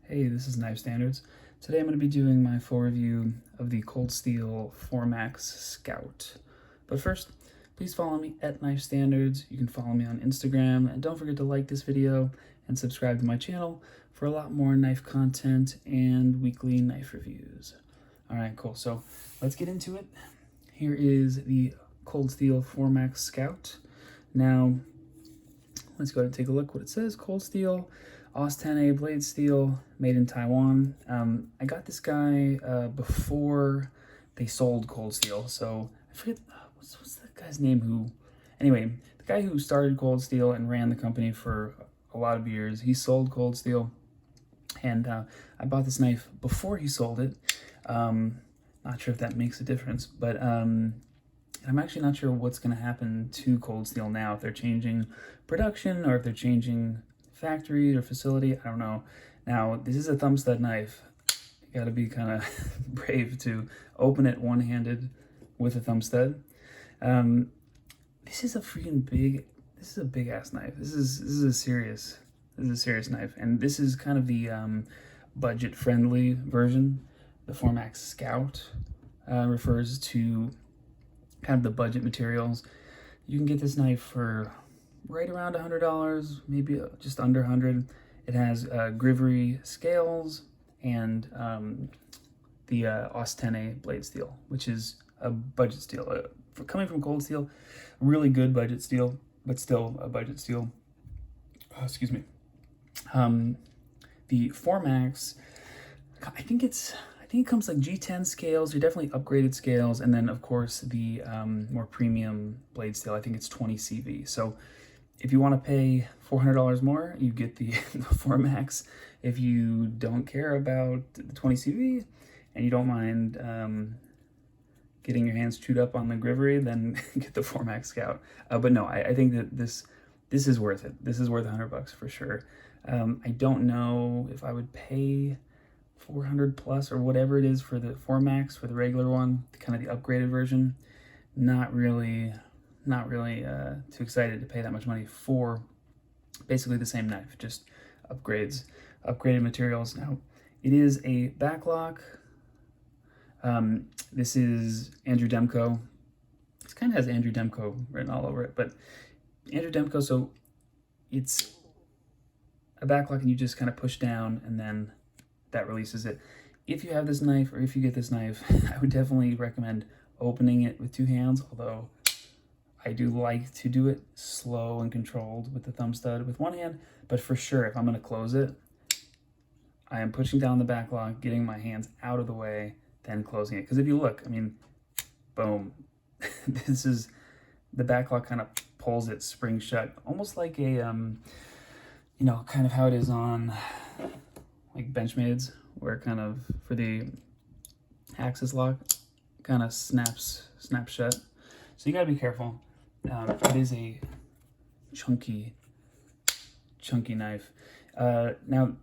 Hey, this is Knifestandards. Today I'm going to be doing my full review of the Cold Steel 4max Scout. But first, please follow me at Knifestandards. You can follow me on Instagram, and don't forget to like this video and subscribe to my channel for a lot more knife content and weekly knife reviews. Alright, cool. So let's get into it. Here is the Cold Steel 4max Scout. Now, let's go ahead and take a look what it says. Cold Steel, AUS 10A blade steel, made in Taiwan. I got this guy before they sold Cold Steel, so I forget, what's that guy's name who, anyway, the guy who started Cold Steel and ran the company for a lot of years, he sold Cold Steel, and I bought this knife before he sold it. Not sure if that makes a difference, but I'm actually not sure what's going to happen to Cold Steel now, if they're changing production or if they're changing factory or facility. I don't know. Now, this is a thumb stud knife. You got to be kind of brave to open it one-handed with a thumb stud. This is a big ass knife. This is a serious knife, and this is kind of the budget friendly version. The 4max Scout refers to kind of the budget materials. You can get this knife for right around $100, maybe just under 100. It has Grivery scales and the AUS 10A blade steel, which is a budget steel. Coming from Cold Steel, really good budget steel, but still a budget steel. Excuse me. The 4max, I think it comes like G10 scales, or definitely upgraded scales, and then of course the more premium blade steel. I think it's 20 CV. So if you want to pay $400 more, you get the 4max. If you don't care about the 20 CV and you don't mind getting your hands chewed up on the Grivery, then get the 4max Scout. But no, I think that this is worth it. This is worth $100 for sure. I don't know if I would pay 400 plus or whatever it is for the 4max, for the regular one, kind of the upgraded version. Not really too excited to pay that much money for basically the same knife, just upgraded materials. Now, it is a backlock. This is Andrew Demko. This kind of has Andrew Demko written all over it, but Andrew Demko, so it's a backlock and you just kind of push down and then that releases it. If you have this knife, or if you get this knife, I would definitely recommend opening it with two hands, although I do like to do it slow and controlled with the thumb stud with one hand. But for sure, if I'm going to close it, I am pushing down the backlock, getting my hands out of the way, then closing it. Because if you look, I mean, boom, this is, the backlock kind of pulls it spring shut, almost like a, you know, kind of how it is on like Benchmades, where kind of for the axis lock, kind of snaps shut. So you gotta be careful. It is a chunky knife. Now,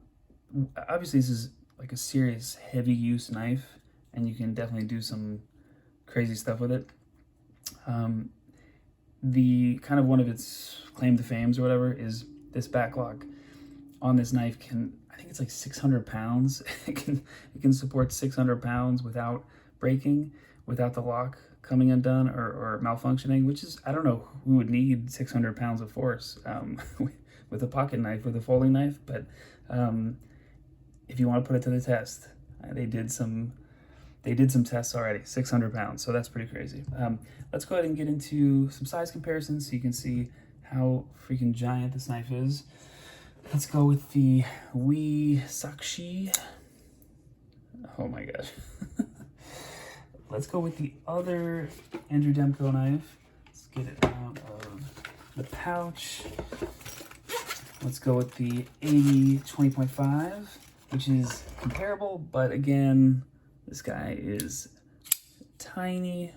obviously this is like a serious heavy use knife, and you can definitely do some crazy stuff with it. The kind of one of its claim to fames or whatever is this backlock on this knife I think it's like 600 pounds. It can support 600 pounds without breaking, without the lock coming undone or malfunctioning, which is, I don't know who would need 600 pounds of force with a pocket knife, with a folding knife, but if you want to put it to the test, they did some tests already, 600 pounds, so that's pretty crazy. Let's go ahead and get into some size comparisons so you can see how freaking giant this knife is. Let's go with the Wee Sakshi. Oh my gosh. Let's go with the other Andrew Demko knife. Let's get it out of the pouch. Let's go with the 80-20.5, which is comparable, but again, this guy is tiny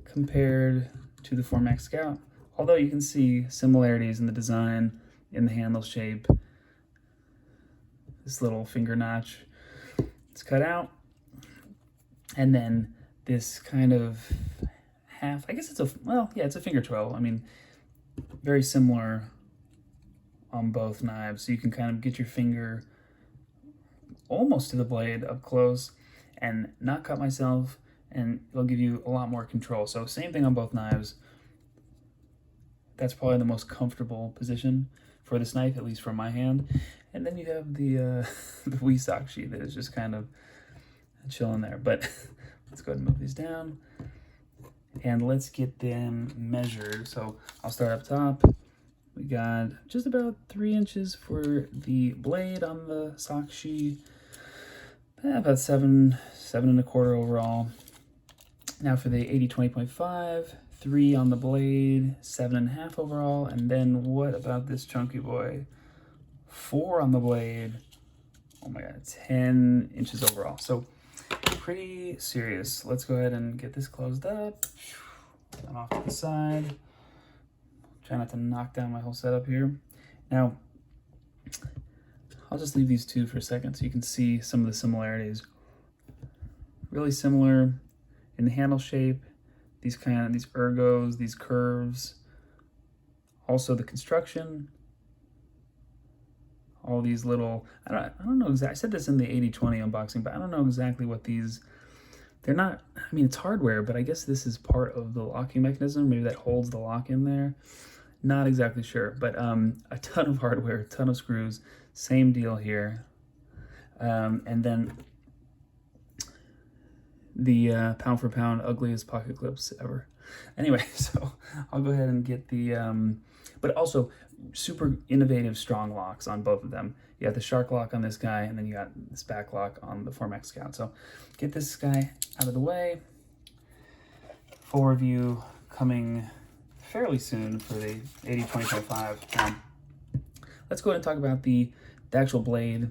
compared to the 4max Scout. Although you can see similarities in the design, in the handle shape. This little finger notch, it's cut out. And then this kind of half, I guess it's it's a finger twirl. I mean, very similar on both knives. So you can kind of get your finger almost to the blade up close and not cut myself, and it'll give you a lot more control. So same thing on both knives. That's probably the most comfortable position for this knife, at least for my hand. And then you have the the wee sock sheet that is just kind of chilling there. But let's go ahead and move these down, and let's get them measured. So I'll start up top. We got just about 3 inches for the blade on the sock sheet, about 7.25 overall. Now for the 80-20.5, 3 on the blade, 7.5 overall. And then what about this chunky boy? 4 on the blade. Oh my God, 10 inches overall. So pretty serious. Let's go ahead and get this closed up. And off to the side. Try not to knock down my whole setup here. Now, I'll just leave these two for a second so you can see some of the similarities. Really similar in the handle shape, these ergos, these curves. Also the construction, all these little, I don't know exactly, I said this in the 80-20 unboxing, but I don't know exactly what these, they're not, I mean, it's hardware, but I guess this is part of the locking mechanism. Maybe that holds the lock in there. Not exactly sure, but a ton of hardware, a ton of screws, same deal here. And then the pound for pound ugliest pocket clips ever. Anyway, so I'll go ahead and get the, but also super innovative strong locks on both of them. You got the shark lock on this guy, and then you got this back lock on the Formax Scout. So get this guy out of the way. Full review coming fairly soon for the 80-20.5. Let's go ahead and talk about the actual blade.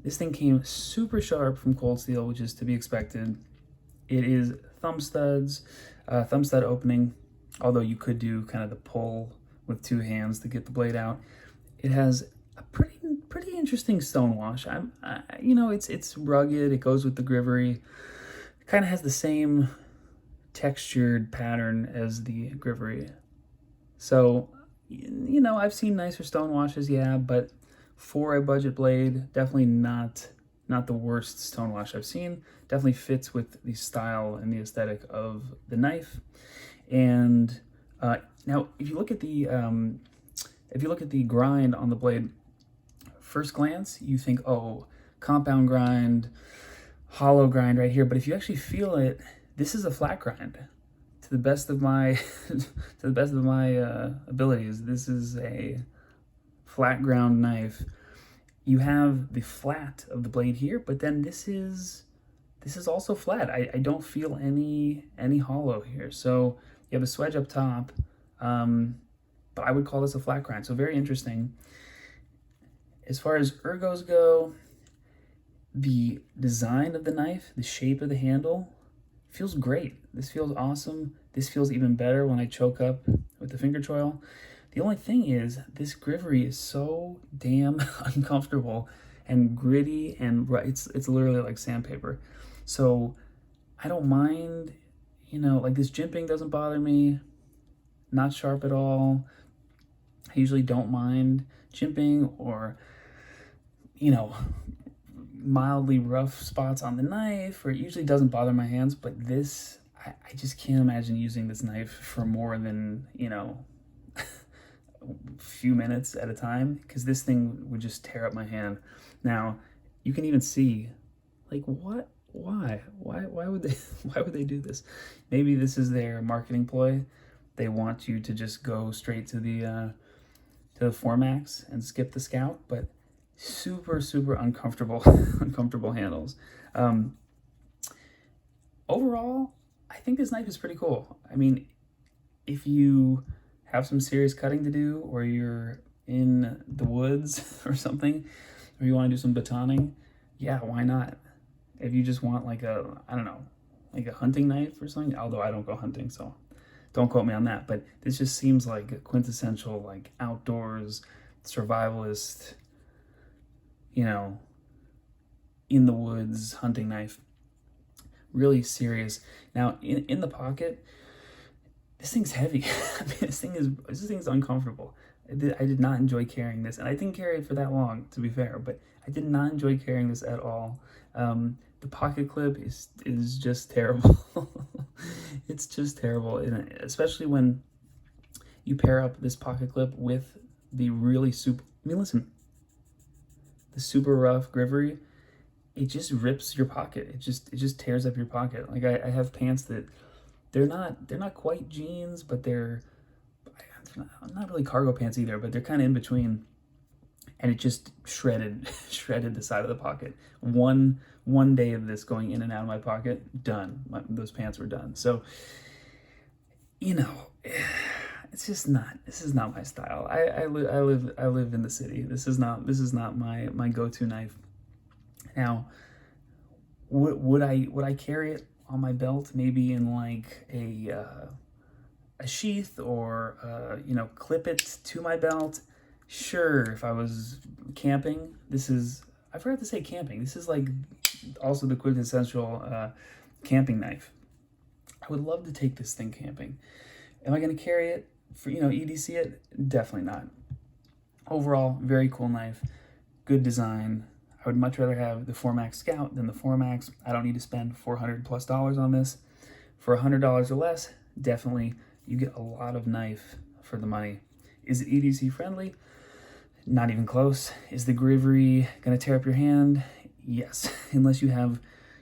This thing came super sharp from Cold Steel, which is to be expected. It is thumb studs, thumb stud opening, although you could do kind of the pull with 2 hands to get the blade out. It has a pretty interesting stonewash. You know, it's rugged. It goes with the Grivery. It kind of has the same textured pattern as the Grivery. So, you know, I've seen nicer stonewashes, yeah, but for a budget blade, definitely not the worst stonewash I've seen. Definitely fits with the style and the aesthetic of the knife. And now, if you look at the grind on the blade, first glance, you think, oh, compound grind, hollow grind right here. But if you actually feel it, this is a flat grind. To the best of my abilities, this is a flat ground knife. You have the flat of the blade here, but then this is also flat. I don't feel any hollow here. So you have a swedge up top, but I would call this a flat grind. So very interesting. As far as ergos go, the design of the knife, the shape of the handle, feels great. This feels awesome. This feels even better when I choke up with the finger choil. The only thing is, this Grivery is so damn uncomfortable and gritty, and it's literally like sandpaper. So I don't mind, you know, like this jimping doesn't bother me, not sharp at all. I usually don't mind jimping or, you know, mildly rough spots on the knife, or it usually doesn't bother my hands. But this, I just can't imagine using this knife for more than, you know, a few minutes at a time, because this thing would just tear up my hand. Now, you can even see, like, what? Why would they do this? Maybe this is their marketing ploy. They want you to just go straight to the Formax and skip the Scout, but super uncomfortable uncomfortable handles. Overall, I think this knife is pretty cool. I mean, if you have some serious cutting to do, or you're in the woods or something, or you want to do some batoning, yeah, why not? If you just want like a, I don't know, like a hunting knife or something, although I don't go hunting, so don't quote me on that, but this just seems like a quintessential, like, outdoors, survivalist, you know, in the woods hunting knife. Really serious. Now, in the pocket, this thing's heavy. I mean, this thing's uncomfortable. I did not enjoy carrying this, and I didn't carry it for that long, to be fair, but I did not enjoy carrying this at all. The pocket clip is just terrible. It's just terrible, and especially when you pair up this pocket clip with the really super, I mean, listen, the super rough Grivery, it just rips your pocket. It just tears up your pocket. Like I have pants that they're not quite jeans, but they're not really cargo pants either, but they're kind of in between. And it just shredded the side of the pocket. One day of this going in and out of my pocket, done. Those pants were done. So, you know, it's just not. This is not my style. I live in the city. This is not my go-to knife. Now, would I carry it on my belt? Maybe in like a sheath, or you know, clip it to my belt. Sure, if I was camping. I forgot to say camping. This is like also the quintessential camping knife. I would love to take this thing camping. Am I going to carry it for, you know, EDC it? Definitely not. Overall, very cool knife. Good design. I would much rather have the Formax Scout than the Formax. I don't need to spend $400+ on this. For $100 or less, definitely you get a lot of knife for the money. Is it EDC friendly? Not even close. Is the Grivery gonna tear up your hand? Yes, unless you have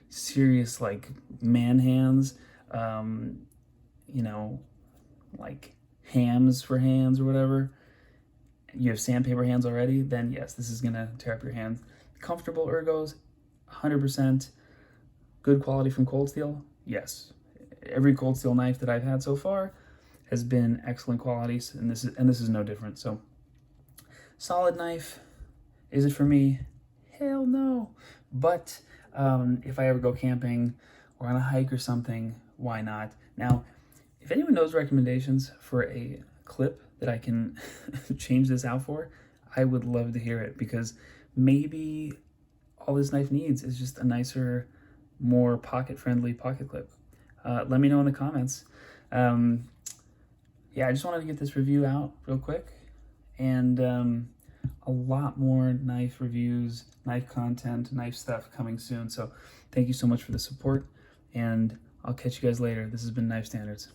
serious like man hands, you know, like hams for hands or whatever. You have sandpaper hands already, then yes, this is gonna tear up your hands. Comfortable ergos, 100%. Good quality from Cold Steel, yes. Every Cold Steel knife that I've had so far has been excellent qualities, and this is no different. So, solid knife. Is it for me? Hell no. But if I ever go camping or on a hike or something, why not? Now, if anyone knows recommendations for a clip that I can change this out for, I would love to hear it, because maybe all this knife needs is just a nicer, more pocket-friendly pocket clip. Let me know in the comments. Yeah, I just wanted to get this review out real quick, and a lot more knife reviews, knife content, knife stuff coming soon. So thank you so much for the support, and I'll catch you guys later. This has been Knife Standards.